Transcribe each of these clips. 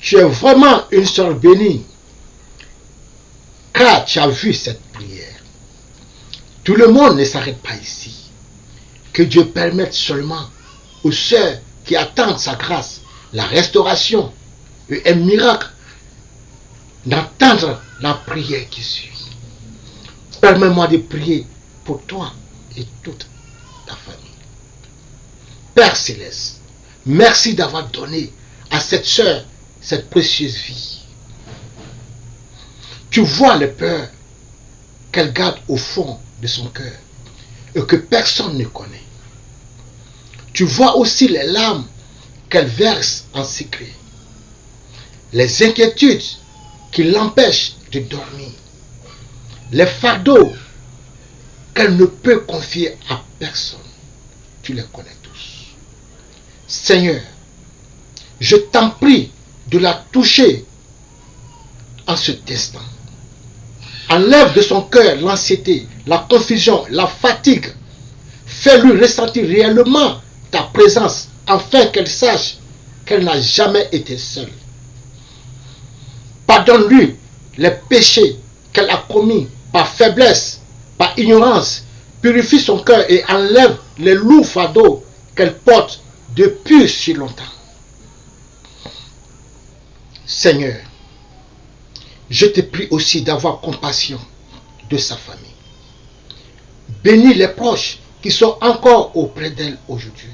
Tu es vraiment une sœur bénie, car tu as vu cette prière. Tout le monde ne s'arrête pas ici. Que Dieu permette seulement aux sœurs qui attendent sa grâce, la restauration et un miracle, d'entendre la prière qui suit. Permets-moi de prier pour toi et toute ta famille. Père Céleste, merci d'avoir donné à cette sœur cette précieuse vie. Tu vois les peurs qu'elle garde au fond de son cœur et que personne ne connaît. Tu vois aussi les larmes qu'elle verse en secret, les inquiétudes qui l'empêchent de dormir, les fardeaux qu'elle ne peut confier à personne. Tu les connais tous. Seigneur, je t'en prie de la toucher en cet instant. Enlève de son cœur l'anxiété, la confusion, la fatigue. Fais-lui ressentir réellement ta présence afin qu'elle sache qu'elle n'a jamais été seule. Pardonne-lui les péchés qu'elle a commis par faiblesse, par ignorance. Purifie son cœur et enlève les lourds fardeaux qu'elle porte depuis si longtemps. Seigneur, je te prie aussi d'avoir compassion de sa famille. Bénis les proches qui sont encore auprès d'elle aujourd'hui.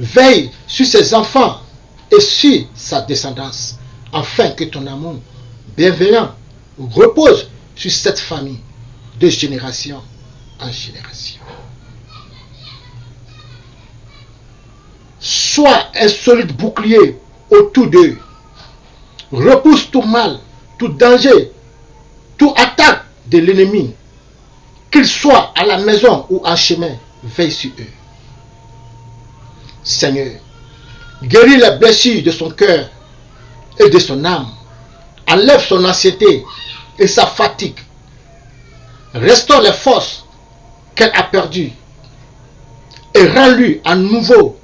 Veille sur ses enfants et sur sa descendance, afin que ton amour bienveillant repose sur cette famille de génération en génération. Sois un solide bouclier autour d'eux. Repousse tout mal, tout danger, toute attaque de l'ennemi, qu'il soit à la maison ou en chemin, veille sur eux. Seigneur, guéris les blessures de son cœur et de son âme. Enlève son anxiété et sa fatigue. Restaure les forces qu'elle a perdues et rends-lui à nouveau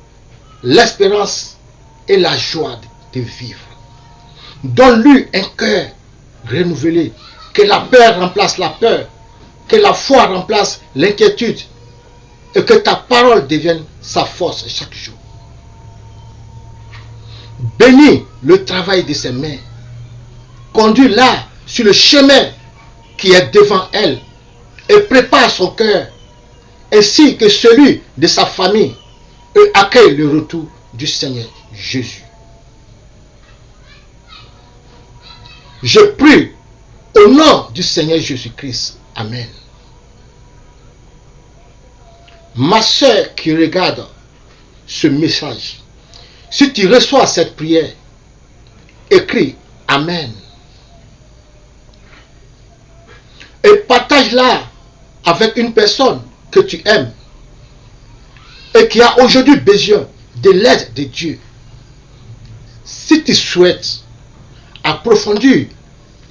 l'espérance et la joie de vivre. Donne-lui un cœur renouvelé, que la peur remplace la peur, que la foi remplace l'inquiétude et que ta parole devienne sa force chaque jour. Bénis le travail de ses mains. Conduis-la sur le chemin qui est devant elle et prépare son cœur ainsi que celui de sa famille et accueille le retour du Seigneur Jésus. Je prie au nom du Seigneur Jésus-Christ. Amen. Ma soeur qui regarde ce message, si tu reçois cette prière, écris Amen. Et partage-la avec une personne que tu aimes et qui a aujourd'hui besoin de l'aide de Dieu. Si tu souhaites approfondir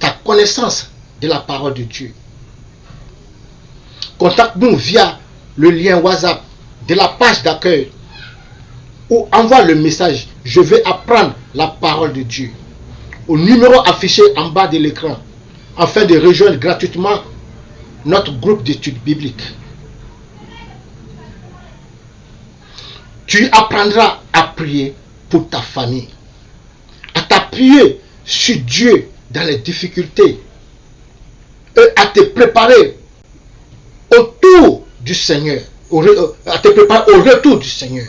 ta connaissance de la parole de Dieu, contacte-nous via le lien WhatsApp de la page d'accueil ou envoie le message « Je veux apprendre la parole de Dieu » au numéro affiché en bas de l'écran afin de rejoindre gratuitement notre groupe d'études bibliques. Tu apprendras à prier pour ta famille, à t'appuyer sur Dieu dans les difficultés et à te préparer autour du Seigneur, à te préparer au retour du Seigneur.